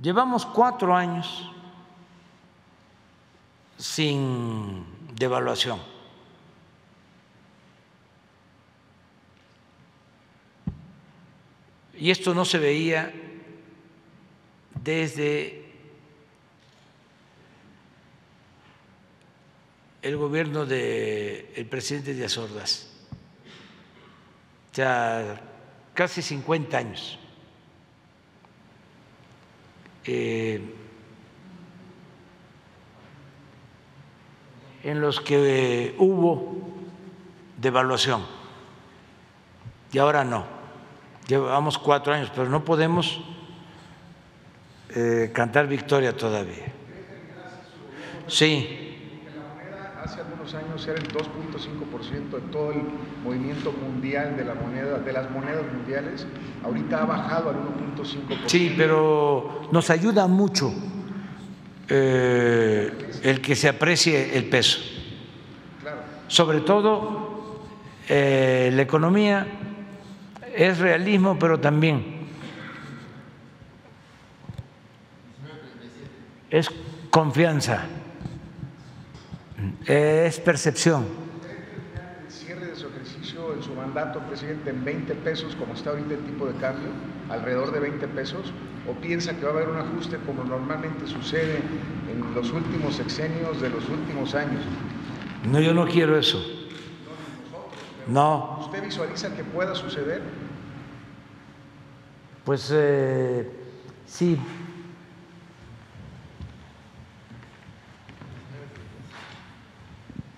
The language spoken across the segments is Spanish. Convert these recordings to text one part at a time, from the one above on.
Llevamos 4 años sin devaluación. Y esto no se veía desde el gobierno del presidente Díaz Ordaz, o sea, casi 50 años. En los que hubo devaluación y ahora no. Llevamos 4 años, pero no podemos cantar victoria todavía. Sí. Hace algunos años era el 2.5% de todo el movimiento mundial de la moneda, de las monedas mundiales. Ahorita ha bajado al 1.5%. Sí, pero nos ayuda mucho el que se aprecie el peso. Claro. Sobre todo la economía es realismo, pero también es confianza, es percepción. El cierre de su ejercicio en su mandato, presidente, en 20 pesos, como está ahorita el tipo de cambio, alrededor de 20 pesos, o piensa que va a haber un ajuste como normalmente sucede en los últimos sexenios de los últimos años? No, yo no quiero eso. No. ¿Usted visualiza que pueda suceder? Pues sí.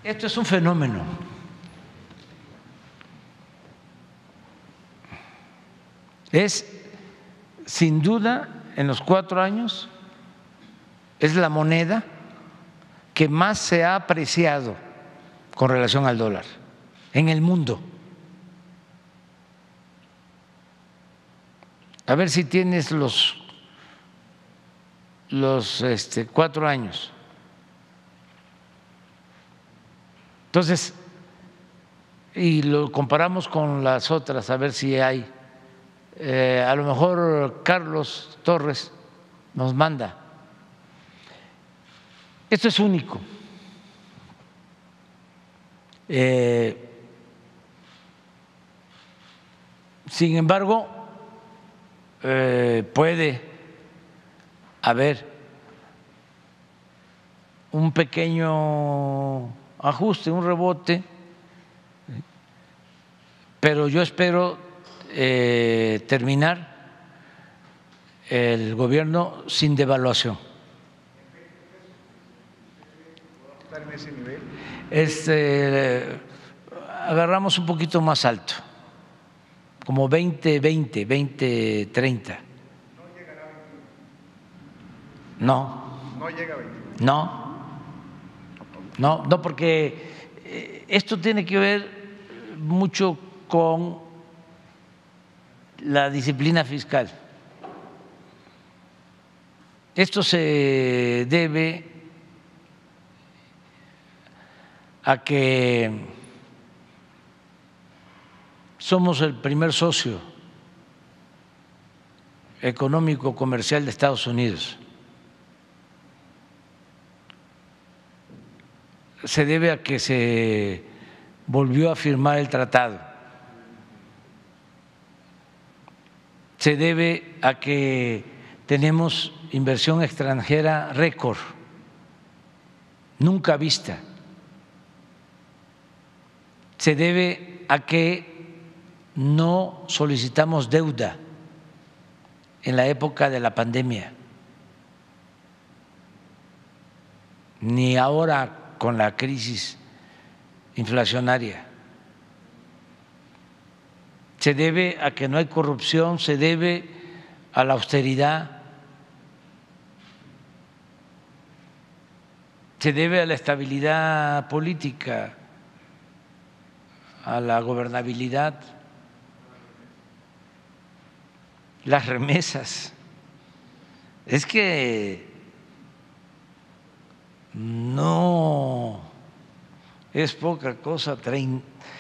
Esto es un fenómeno. Es, sin duda, en los 4 años, es la moneda que más se ha apreciado con relación al dólar en el mundo. A ver si tienes los 4 años. Entonces, y lo comparamos con las otras, a ver si hay. A lo mejor Carlos Torres nos manda. Esto es único. Sin embargo, puede haber un pequeño ajuste, un rebote, pero yo espero terminar el gobierno sin devaluación. ¿Estar en ese nivel? Agarramos un poquito más alto, como 20-20, 20-30. No llega a 20. No, porque esto tiene que ver mucho con la disciplina fiscal. Esto se debe a que somos el primer socio económico comercial de Estados Unidos. Se debe a que se volvió a firmar el tratado. Se debe a que tenemos inversión extranjera récord, nunca vista. Se debe a que no solicitamos deuda en la época de la pandemia, ni ahora con la crisis inflacionaria. Se debe a que no hay corrupción, se debe a la austeridad, se debe a la estabilidad política, a la gobernabilidad, las remesas. Es que no es poca cosa,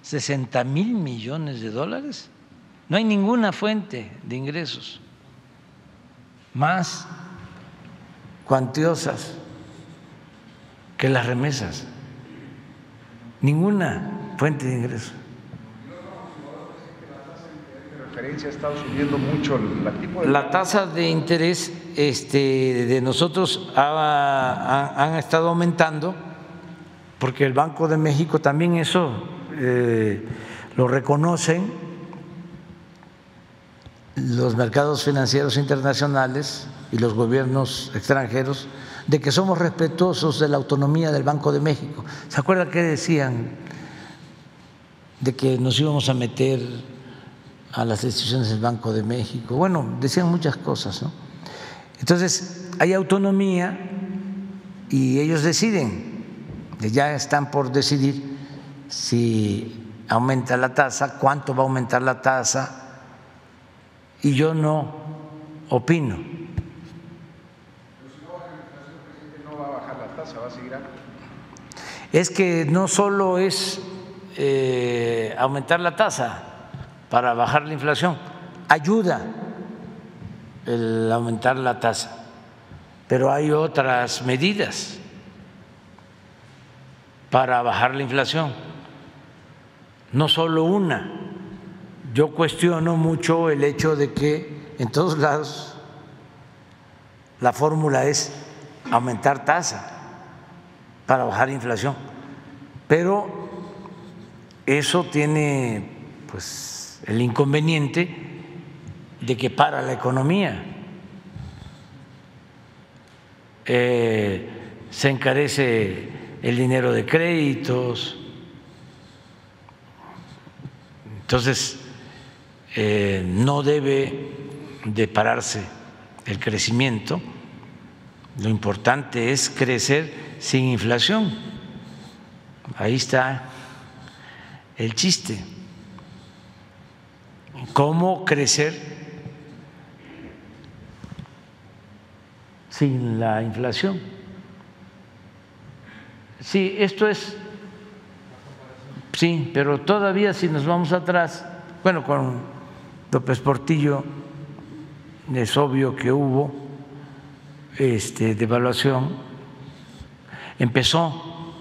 60,000 millones de dólares. No hay ninguna fuente de ingresos más cuantiosas que las remesas. Ninguna fuente de ingreso. La referencia ha estado subiendo mucho la tasa de interés de nosotros han estado aumentando, porque el Banco de México también eso lo reconocen los mercados financieros internacionales y los gobiernos extranjeros, de que somos respetuosos de la autonomía del Banco de México. ¿Se acuerdan qué decían? De que nos íbamos a meter a las decisiones del Banco de México. Bueno, decían muchas cosas, ¿no? Entonces, hay autonomía y ellos deciden, ya están por decidir si aumenta la tasa, cuánto va a aumentar la tasa, y yo no opino. Pero si no baja la inflación, presidente, no va a bajar la tasa, va a seguir alto. Es que no solo es aumentar la tasa para bajar la inflación, ayuda el aumentar la tasa, pero hay otras medidas para bajar la inflación, no solo una. Yo cuestiono mucho el hecho de que en todos lados la fórmula es aumentar tasa para bajar inflación, pero eso tiene pues el inconveniente de que para la economía, se encarece el dinero de créditos, entonces no debe de pararse el crecimiento. Lo importante es crecer sin inflación. Ahí está el chiste. ¿Cómo crecer sin la inflación? Sí, esto es, sí, pero todavía si nos vamos atrás, bueno, con López Portillo es obvio que hubo devaluación. Empezó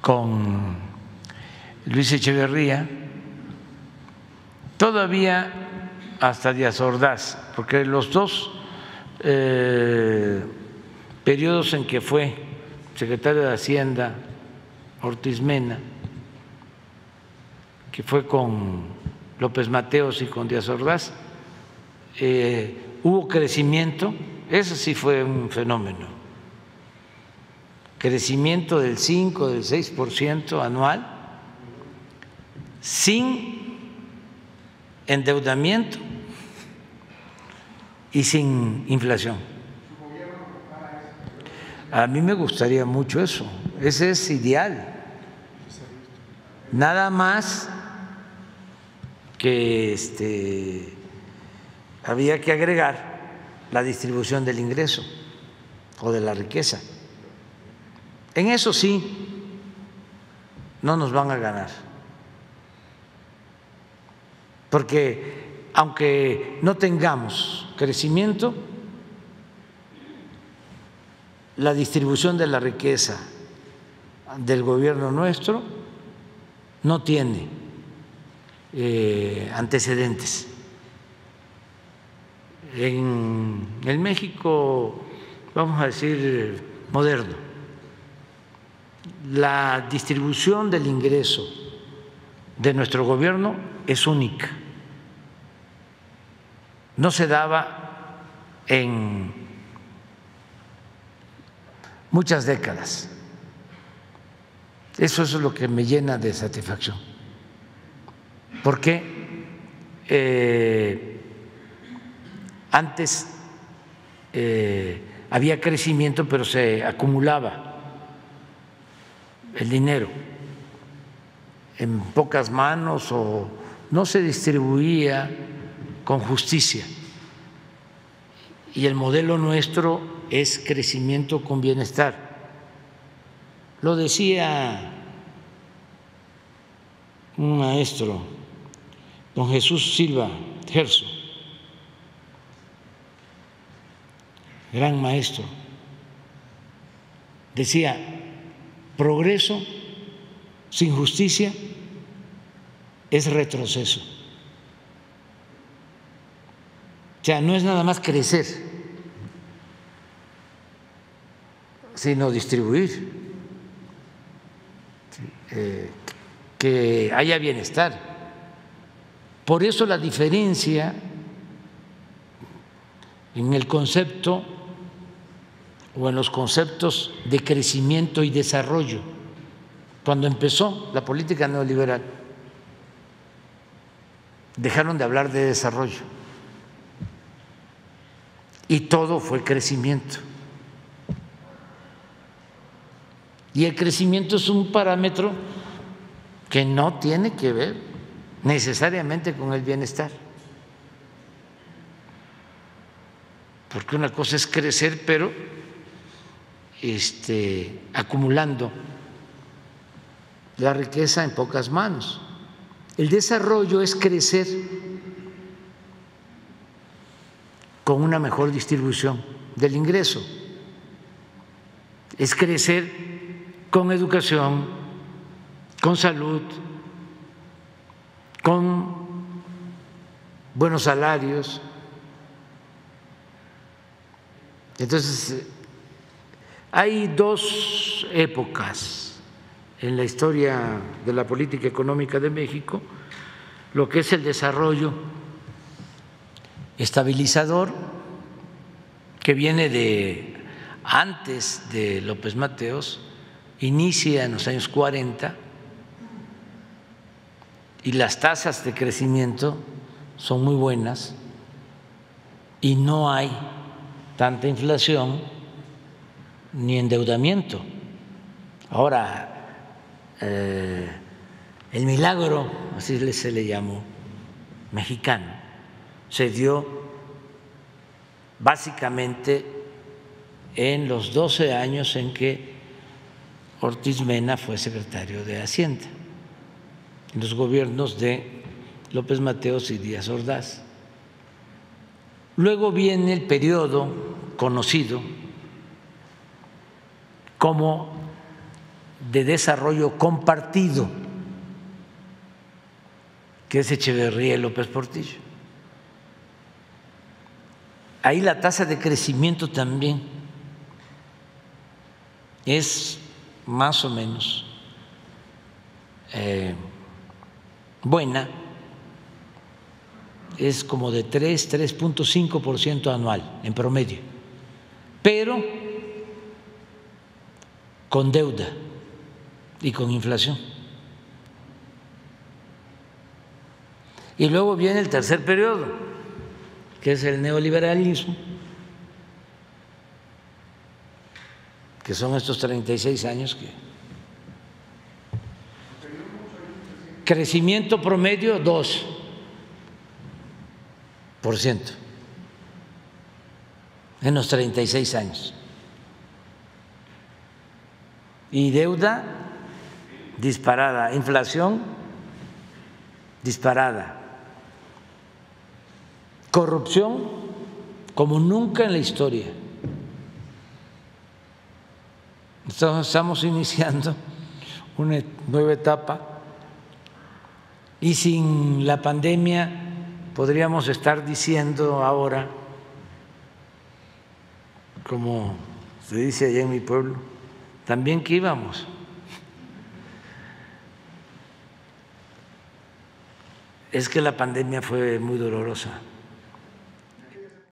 con Luis Echeverría, todavía hasta Díaz Ordaz, porque los dos periodos en que fue secretario de Hacienda Ortiz Mena, que fue con López Mateos y con Díaz Ordaz, hubo crecimiento, eso sí fue un fenómeno, crecimiento del 5, del 6% anual, sin endeudamiento y sin inflación. A mí me gustaría mucho eso, ese es ideal. Nada más que había que agregar la distribución del ingreso o de la riqueza. En eso sí, no nos van a ganar, porque aunque no tengamos crecimiento, la distribución de la riqueza del gobierno nuestro no tiene antecedentes. En el México, vamos a decir, moderno, la distribución del ingreso de nuestro gobierno es única. No se daba en muchas décadas. Eso es lo que me llena de satisfacción, porque antes había crecimiento, pero se acumulaba el dinero en pocas manos o no se distribuía con justicia. Y el modelo nuestro es crecimiento con bienestar. Lo decía un maestro, don Jesús Silva Gerso, gran maestro, decía: progreso sin justicia es retroceso. O sea, no es nada más crecer, sino distribuir, que haya bienestar. Por eso la diferencia en el concepto o en los conceptos de crecimiento y desarrollo. Cuando empezó la política neoliberal, dejaron de hablar de desarrollo y todo fue crecimiento. Y el crecimiento es un parámetro que no tiene que ver necesariamente con el bienestar, porque una cosa es crecer, pero acumulando la riqueza en pocas manos. El desarrollo es crecer con una mejor distribución del ingreso, es crecer con educación, con salud, con buenos salarios. Entonces, hay dos épocas en la historia de la política económica de México: lo que es el desarrollo estabilizador, que viene de antes de López Mateos, inicia en los años 40, y las tasas de crecimiento son muy buenas y no hay tanta inflación ni endeudamiento. Ahora, el milagro, así se le llamó, mexicano, se dio básicamente en los 12 años en que Ortiz Mena fue secretario de Hacienda, en los gobiernos de López Mateos y Díaz Ordaz. Luego viene el periodo conocido como de desarrollo compartido, que es Echeverría y López Portillo. Ahí la tasa de crecimiento también es más o menos buena, es como de 3.5% anual en promedio, pero con deuda y con inflación. Y luego viene el tercer periodo, que es el neoliberalismo, que son estos 36 años que crecimiento promedio 2% en los 36 años y deuda disparada, inflación disparada, corrupción como nunca en la historia. Estamos iniciando una nueva etapa y sin la pandemia podríamos estar diciendo ahora, como se dice allá en mi pueblo, también que íbamos. Es que la pandemia fue muy dolorosa.